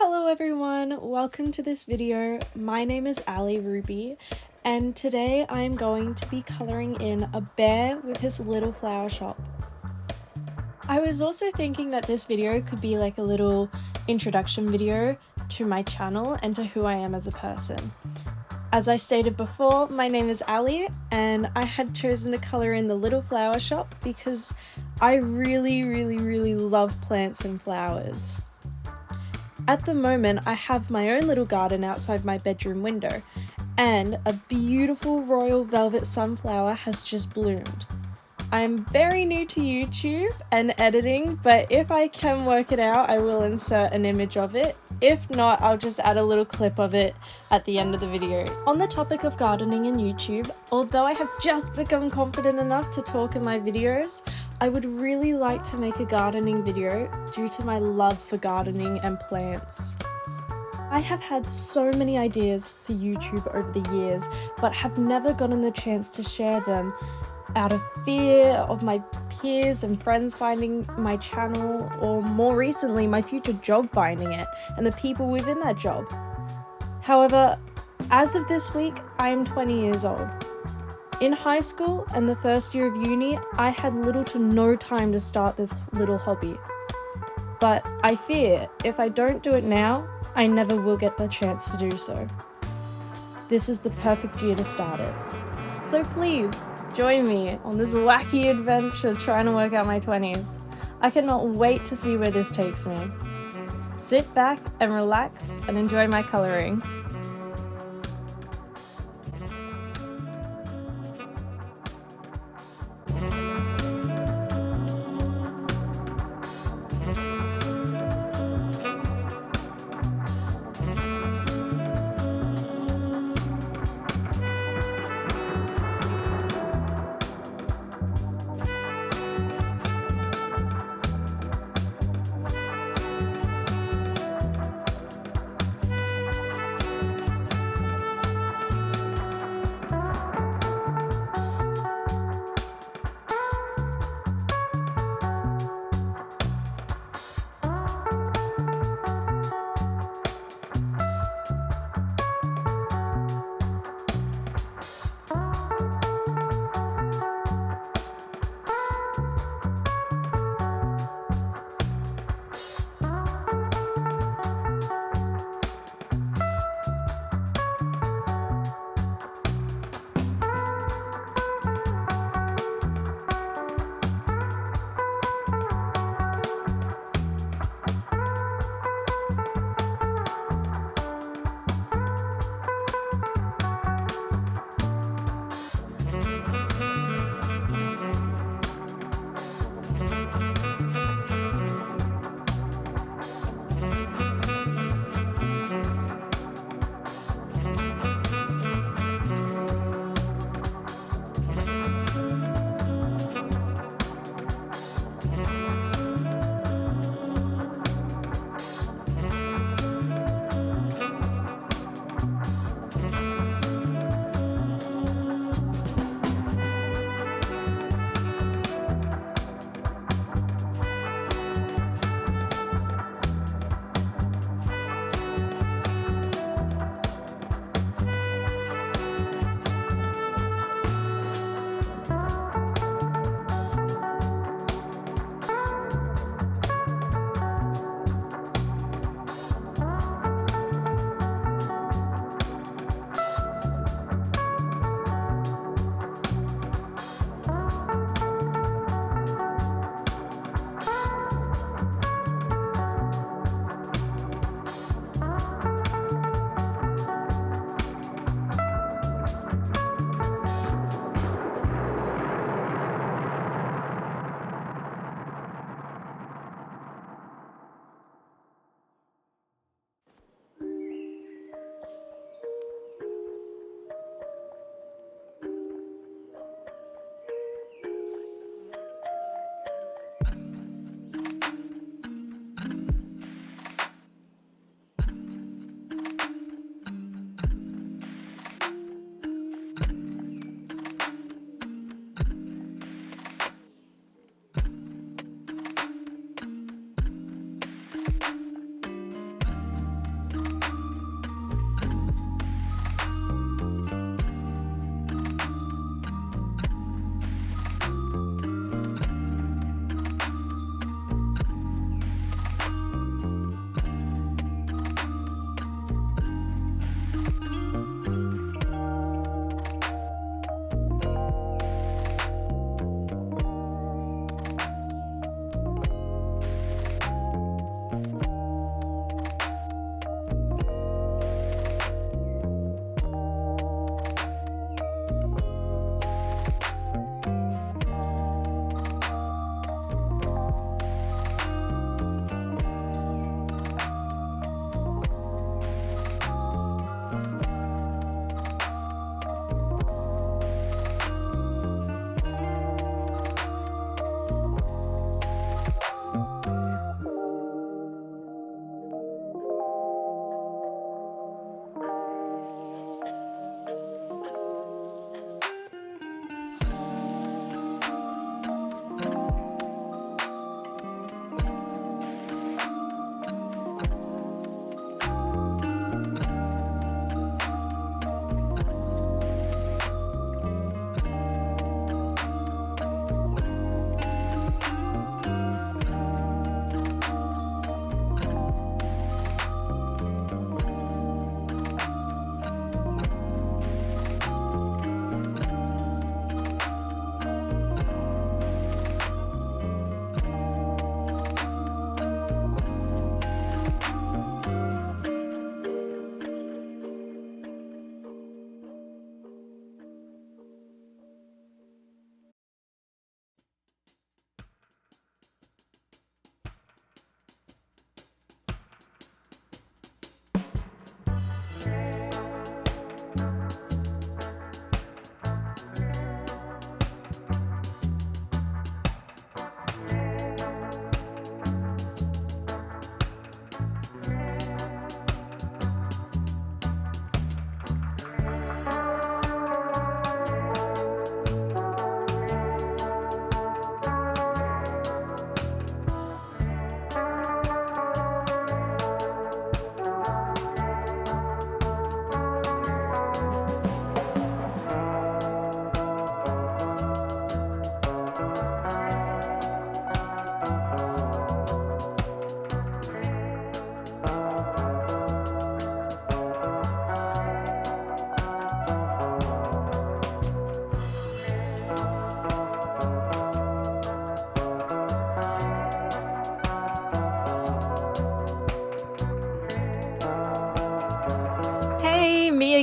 Hello everyone, welcome to this video. My name is Ali Ruby and today I'm going to be colouring in a bear with his little flower shop. I was also thinking that this video could be like a little introduction video to my channel and to who I am as a person. As I stated before, my name is Ali and I had chosen to colour in the little flower shop because I really love plants and flowers. At the moment, I have my own little garden outside my bedroom window, and a beautiful royal velvet sunflower has just bloomed. I'm very new to YouTube and editing, but if I can work it out, I will insert an image of it. If not, I'll just add a little clip of it at the end of the video. On the topic of gardening and YouTube, although I have just become confident enough to talk in my videos, I would really like to make a gardening video due to my love for gardening and plants. I have had so many ideas for YouTube over the years, but have never gotten the chance to share them out of fear of my peers and friends finding my channel, or more recently my future job finding it and the people within that job. However, as of this week, I am 20 years old. In high school and the first year of uni, I had little to no time to start this little hobby. But I fear if I don't do it now, I never will get the chance to do so. This is the perfect year to start it. So please, join me on this wacky adventure trying to work out my 20s. I cannot wait to see where this takes me. Sit back and relax and enjoy my colouring.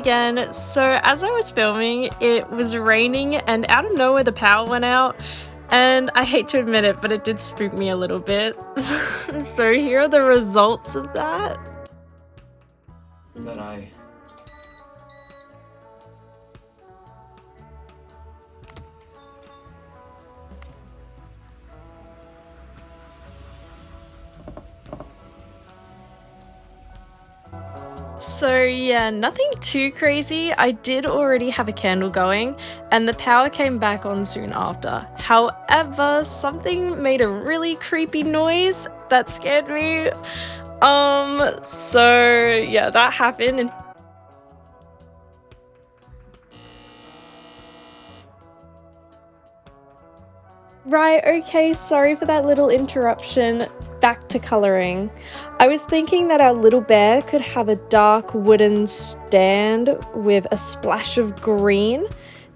again. So as I was filming, it was raining and out of nowhere the power went out, and I hate to admit it, but it did spook me a little bit. So here are the results of that. So yeah, nothing too crazy. I did already have a candle going and the power came back on soon after. However, something made a really creepy noise that scared me. So yeah, that happened. And right, okay, sorry for that little interruption. Back to colouring. I was thinking that our little bear could have a dark wooden stand with a splash of green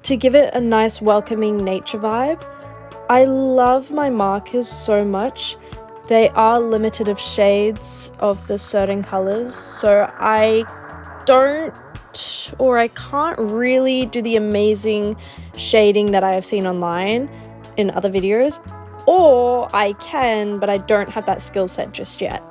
to give it a nice welcoming nature vibe. I love my markers so much. They are limited of shades of the certain colours, so I can't really do the amazing shading that I have seen online in other videos. Or I can, but I don't have that skill set just yet.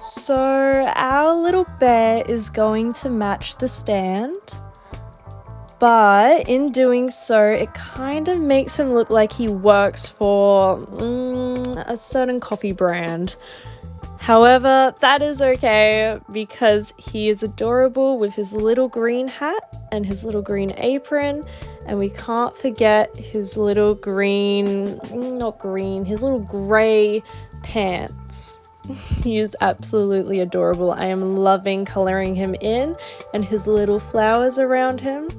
So our little bear is going to match the stand, but in doing so, it kind of makes him look like he works for a certain coffee brand. However, that is okay because he is adorable with his little green hat and his little green apron, and we can't forget his little his little grey pants. He is absolutely adorable. I am loving coloring him in and his little flowers around him.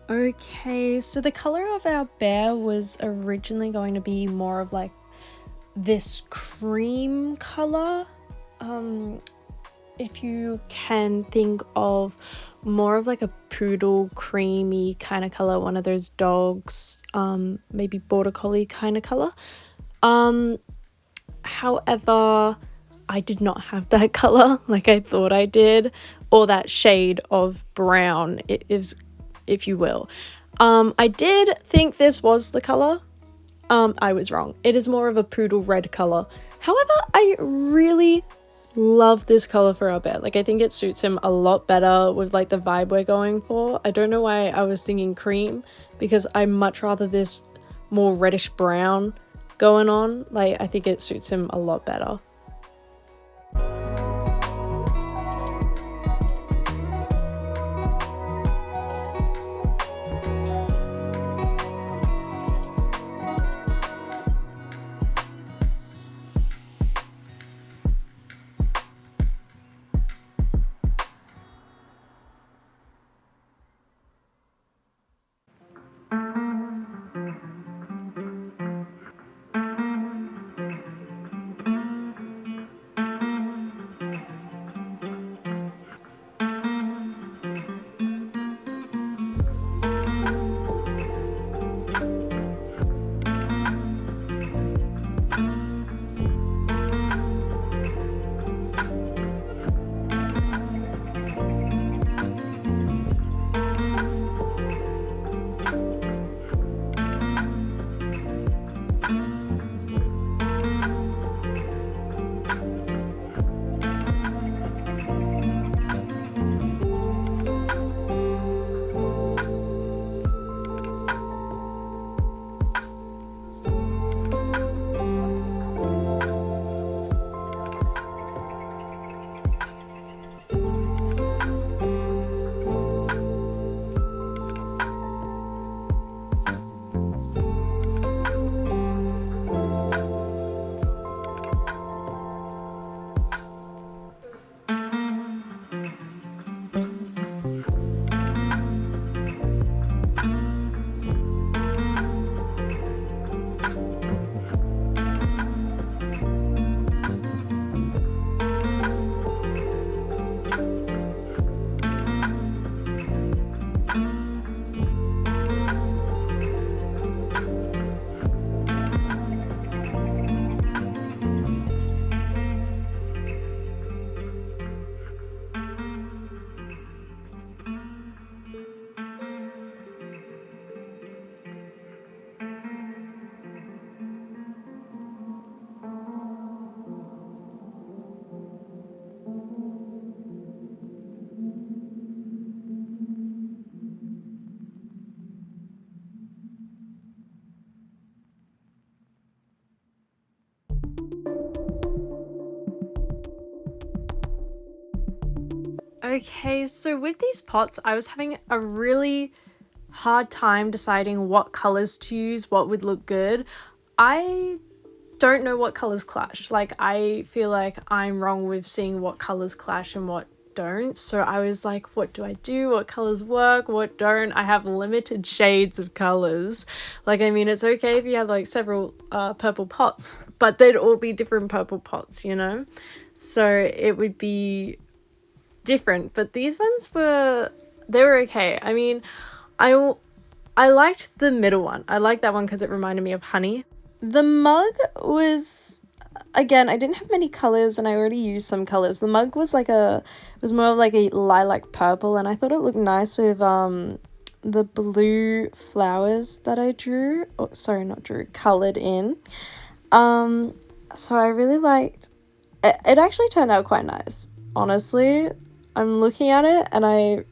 Okay, so the color of our bear was originally going to be more of like this cream color. If you can think of more of like a poodle creamy kind of color, one of those dogs, maybe border collie kind of color. However, I did not have that color like I thought I did, or that shade of brown, if you will. I did think this was the color. I was wrong. It is more of a poodle red color. However, I really love this color for our bear. Like, I think it suits him a lot better with like the vibe we're going for. I don't know why I was thinking cream, because I much rather this more reddish brown going on. Like, I think it suits him a lot better. Okay, so with these pots, I was having a really hard time deciding what colors to use, what would look good. I don't know what colors clash. Like, I feel like I'm wrong with seeing what colors clash and what don't. So I was like, what do I do? What colors work? What don't? I have limited shades of colors. Like, I mean, it's okay if you had like several purple pots, but they'd all be different purple pots, you know? So it would be different, but these ones they were okay. I mean, I liked the middle one. I liked that one because it reminded me of honey. The mug was, again, I didn't have many colors and I already used some colors. The mug was it was more of like a lilac purple, and I thought it looked nice with the blue flowers that I drew, oh, sorry, not drew, colored in. So I really liked it. It actually turned out quite nice, honestly. I'm looking at it and I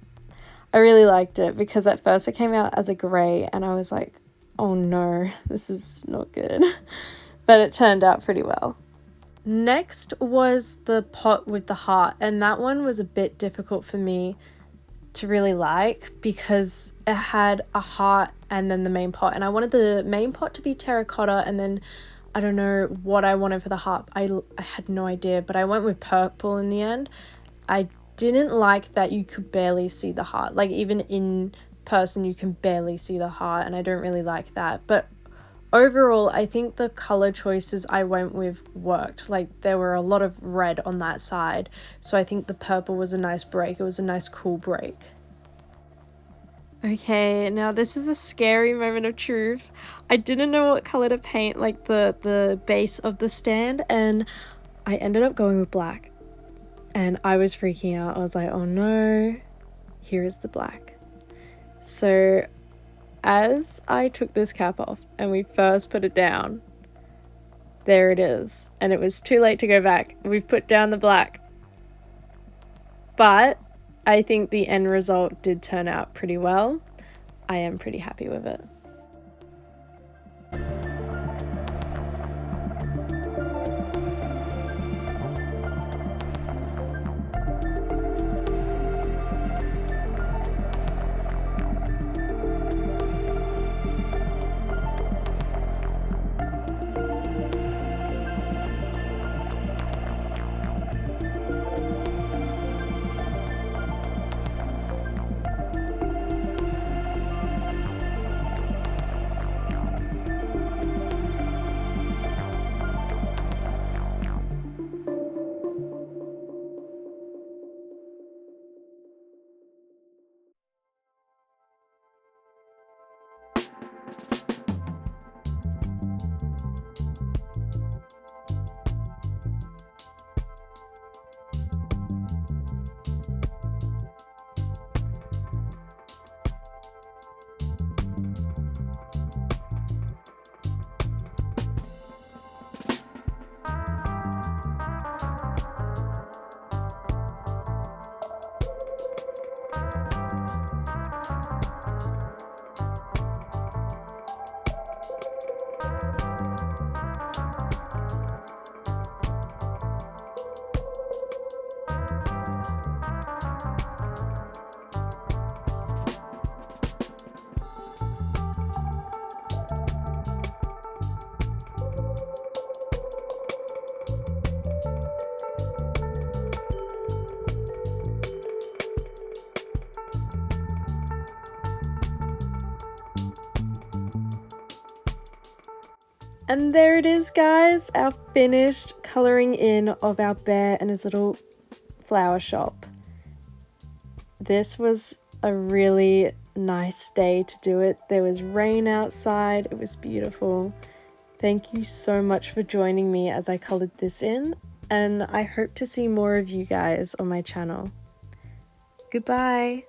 really liked it, because at first it came out as a grey and I was like, oh no, this is not good. But it turned out pretty well. Next was the pot with the heart, and that one was a bit difficult for me to really like because it had a heart and then the main pot, and I wanted the main pot to be terracotta, and then I don't know what I wanted for the heart. I had no idea, but I went with purple in the end. I didn't like that you could barely see the heart. Like, even in person you can barely see the heart, and I don't really like that. But overall, I think the color choices I went with worked. Like, there were a lot of red on that side, so I think the purple was a nice break. It was a nice cool break. Okay, now this is a scary moment of truth. I didn't know what color to paint, like the base of the stand, and I ended up going with black. And I was freaking out. I was like, oh no, here is the black. So as I took this cap off and we first put it down, there it is. And it was too late to go back. We've put down the black. But I think the end result did turn out pretty well. I am pretty happy with it. And there it is, guys, our finished colouring in of our bear and his little flower shop. This was a really nice day to do it. There was rain outside. It was beautiful. Thank you so much for joining me as I coloured this in, and I hope to see more of you guys on my channel. Goodbye.